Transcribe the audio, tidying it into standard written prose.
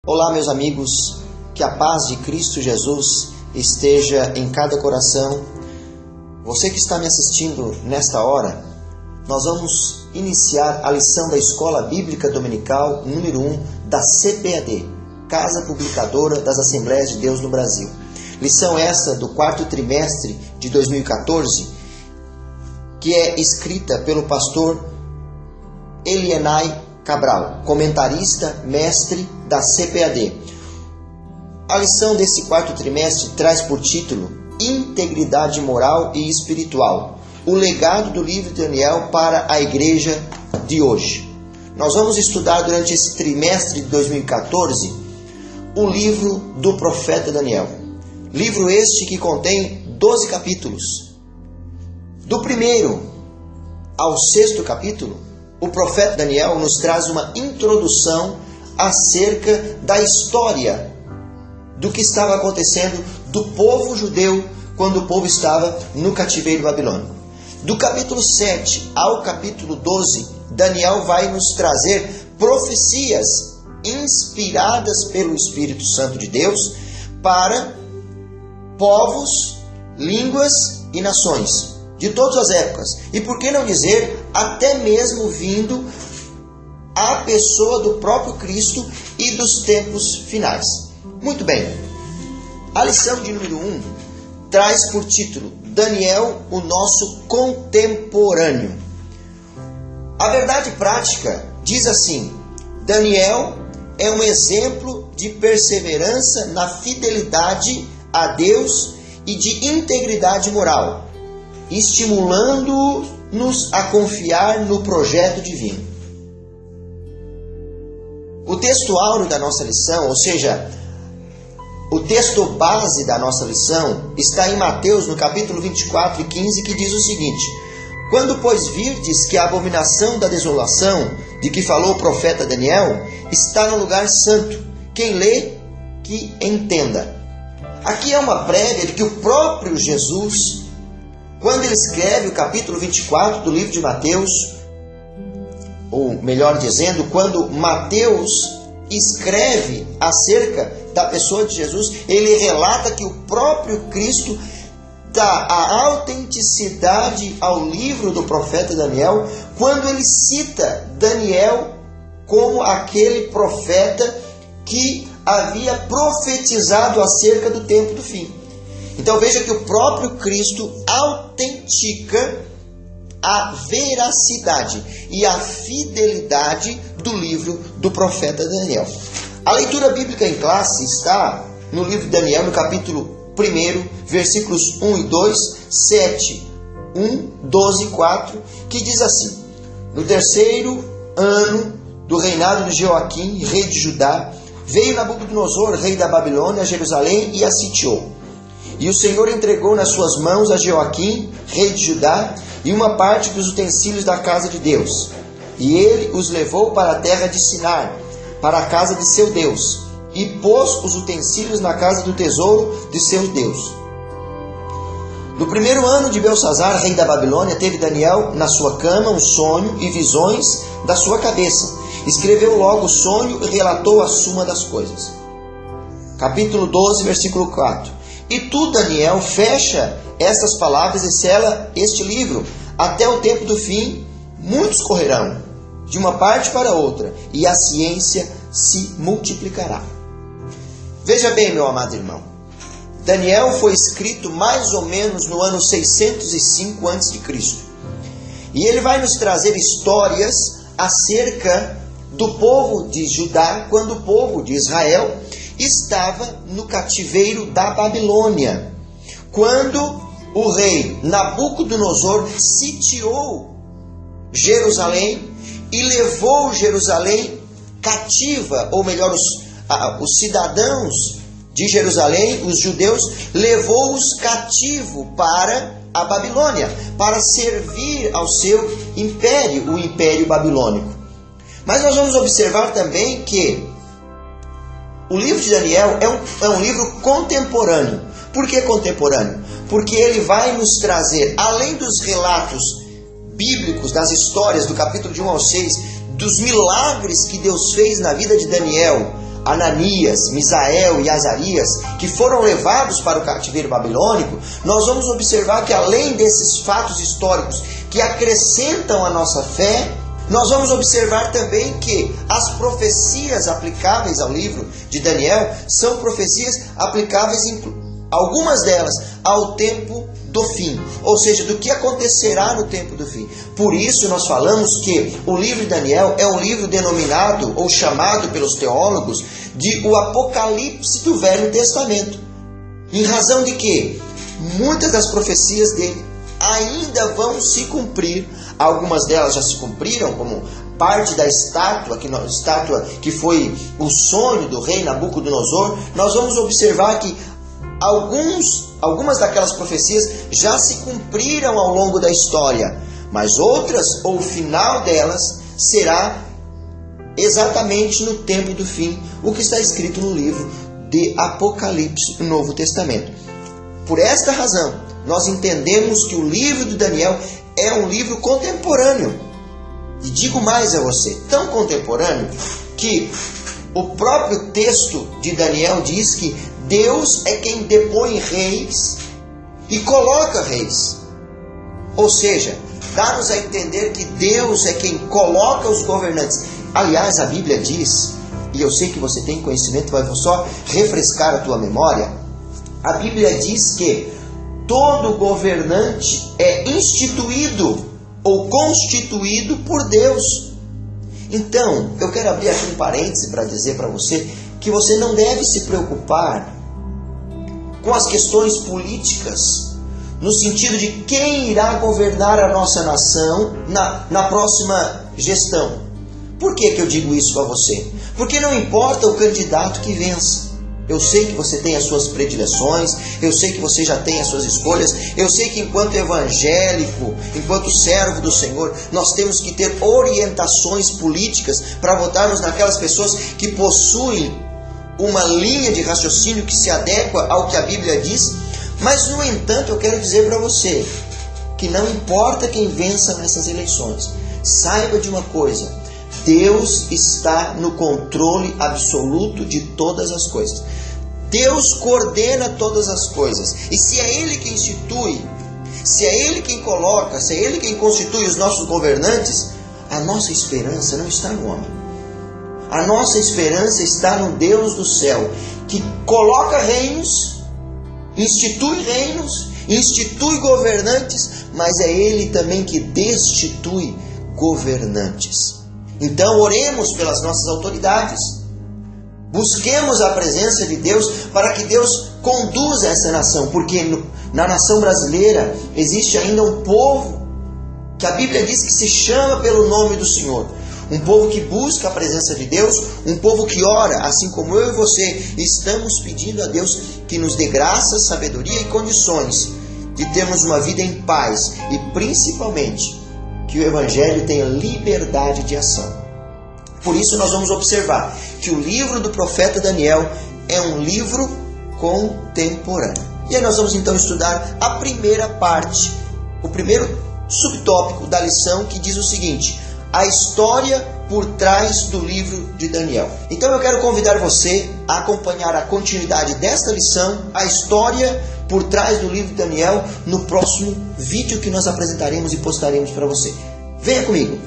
Olá, meus amigos, que a paz de Cristo Jesus esteja em cada coração. Você que está me assistindo nesta hora, nós vamos iniciar a lição da Escola Bíblica Dominical número 1 da CPAD, Casa Publicadora das Assembleias de Deus no Brasil. Lição essa do quarto trimestre de 2014, que é escrita pelo pastor Elienay Cabral, comentarista, mestre da CPAD. A lição desse quarto trimestre traz por título Integridade Moral e Espiritual, o legado do livro de Daniel para a igreja de hoje. Nós vamos estudar durante esse trimestre de 2014 o livro do profeta Daniel. Livro este que contém 12 capítulos. Do primeiro ao sexto capítulo, o profeta Daniel nos traz uma introdução acerca da história do que estava acontecendo do povo judeu quando o povo estava no cativeiro babilônico. Do capítulo 7 ao capítulo 12, Daniel vai nos trazer profecias inspiradas pelo Espírito Santo de Deus para povos, línguas e nações de todas as épocas, e por que não dizer, até mesmo vindo a pessoa do próprio Cristo e dos tempos finais. Muito bem, a lição de número 1 traz por título Daniel, o nosso contemporâneo. A verdade prática diz assim: Daniel é um exemplo de perseverança na fidelidade a Deus e de integridade moral, estimulando-nos a confiar no projeto divino. O texto áureo da nossa lição, ou seja, o texto base da nossa lição, está em Mateus, no capítulo 24 e 15, que diz o seguinte: Quando, pois, virdes que a abominação da desolação, de que falou o profeta Daniel, está no lugar santo, quem lê, que entenda. Aqui é uma prévia de que o próprio Jesus, quando ele escreve o capítulo 24 do livro de Mateus, ou melhor dizendo, quando Mateus escreve acerca da pessoa de Jesus, ele relata que o próprio Cristo dá a autenticidade ao livro do profeta Daniel, quando ele cita Daniel como aquele profeta que havia profetizado acerca do tempo do fim. Então veja que o próprio Cristo autentica a veracidade e a fidelidade do livro do profeta Daniel. A leitura bíblica em classe está no livro de Daniel, no capítulo 1, versículos 1 e 2, 7, 1, 12 e 4, que diz assim: No terceiro ano do reinado de Joaquim, rei de Judá, veio Nabucodonosor, rei da Babilônia, a Jerusalém e a sitiou. E o Senhor entregou nas suas mãos a Joaquim, rei de Judá, e uma parte dos utensílios da casa de Deus. E ele os levou para a terra de Sinar, para a casa de seu Deus, e pôs os utensílios na casa do tesouro de seu Deus. No primeiro ano de Belsazar, rei da Babilônia, teve Daniel na sua cama um sonho e visões da sua cabeça. Escreveu logo o sonho e relatou a suma das coisas. Capítulo 12, versículo 4. E tu, Daniel, fecha estas palavras e sela este livro. Até o tempo do fim, muitos correrão de uma parte para outra, e a ciência se multiplicará. Veja bem, meu amado irmão, Daniel foi escrito mais ou menos no ano 605 a.C. E ele vai nos trazer histórias acerca do povo de Judá, quando o povo de Israel estava no cativeiro da Babilônia, quando o rei Nabucodonosor sitiou Jerusalém e levou Jerusalém cativa, ou melhor, os cidadãos de Jerusalém, os judeus, levou-os cativo para a Babilônia, para servir ao seu império, o Império Babilônico. Mas nós vamos observar também que o livro de Daniel é um livro contemporâneo. Por que contemporâneo? Porque ele vai nos trazer, além dos relatos bíblicos, das histórias do capítulo de 1 ao 6, dos milagres que Deus fez na vida de Daniel Ananias, Misael e Azarias, que foram levados para o cativeiro babilônico, nós vamos observar que além desses fatos históricos que acrescentam a nossa fé, nós vamos observar também que as profecias aplicáveis ao livro de Daniel são profecias aplicáveis, algumas delas, ao tempo do fim, ou seja, do que acontecerá no tempo do fim. Por isso nós falamos que o livro de Daniel é um livro denominado ou chamado pelos teólogos de o Apocalipse do Velho Testamento. Em razão de que muitas das profecias dele ainda vão se cumprir, algumas delas já se cumpriram, como parte da estátua que foi o sonho do rei Nabucodonosor. Nós vamos observar que algumas daquelas profecias já se cumpriram ao longo da história, mas outras, ou o final delas, será exatamente no tempo do fim, o que está escrito no livro de Apocalipse, no Novo Testamento. Por esta razão, nós entendemos que o livro de Daniel é um livro contemporâneo. E digo mais a você, tão contemporâneo, que o próprio texto de Daniel diz que Deus é quem depõe reis e coloca reis. Ou seja, dá-nos a entender que Deus é quem coloca os governantes. Aliás, a Bíblia diz, e eu sei que você tem conhecimento, mas vou só refrescar a tua memória. A Bíblia diz que todo governante é instituído ou constituído por Deus. Então, eu quero abrir aqui um parêntese para dizer para você que você não deve se preocupar com as questões políticas, no sentido de quem irá governar a nossa nação na próxima gestão. Por que eu digo isso para você? Porque não importa o candidato que vença. Eu sei que você tem as suas predileções, eu sei que você já tem as suas escolhas, eu sei que enquanto evangélico, enquanto servo do Senhor, nós temos que ter orientações políticas para votarmos naquelas pessoas que possuem uma linha de raciocínio que se adequa ao que a Bíblia diz. Mas, no entanto, eu quero dizer para você que não importa quem vença nessas eleições, saiba de uma coisa: Deus está no controle absoluto de todas as coisas. Deus coordena todas as coisas. E se é Ele quem institui, se é Ele quem coloca, se é Ele quem constitui os nossos governantes, a nossa esperança não está no homem. A nossa esperança está no Deus do céu, que coloca reinos, institui governantes, mas é Ele também que destitui governantes. Então oremos pelas nossas autoridades, busquemos a presença de Deus para que Deus conduza essa nação, porque na nação brasileira existe ainda um povo que a Bíblia diz que se chama pelo nome do Senhor, um povo que busca a presença de Deus, um povo que ora, assim como eu e você estamos pedindo a Deus que nos dê graça, sabedoria e condições de termos uma vida em paz e principalmente que o Evangelho tenha liberdade de ação. Por isso nós vamos observar que o livro do profeta Daniel é um livro contemporâneo. E aí nós vamos então estudar a primeira parte, o primeiro subtópico da lição, que diz o seguinte: a história por trás do livro de Daniel. Então eu quero convidar você a acompanhar a continuidade desta lição, a história por trás do livro de Daniel, no próximo vídeo que nós apresentaremos e postaremos para você. Venha comigo!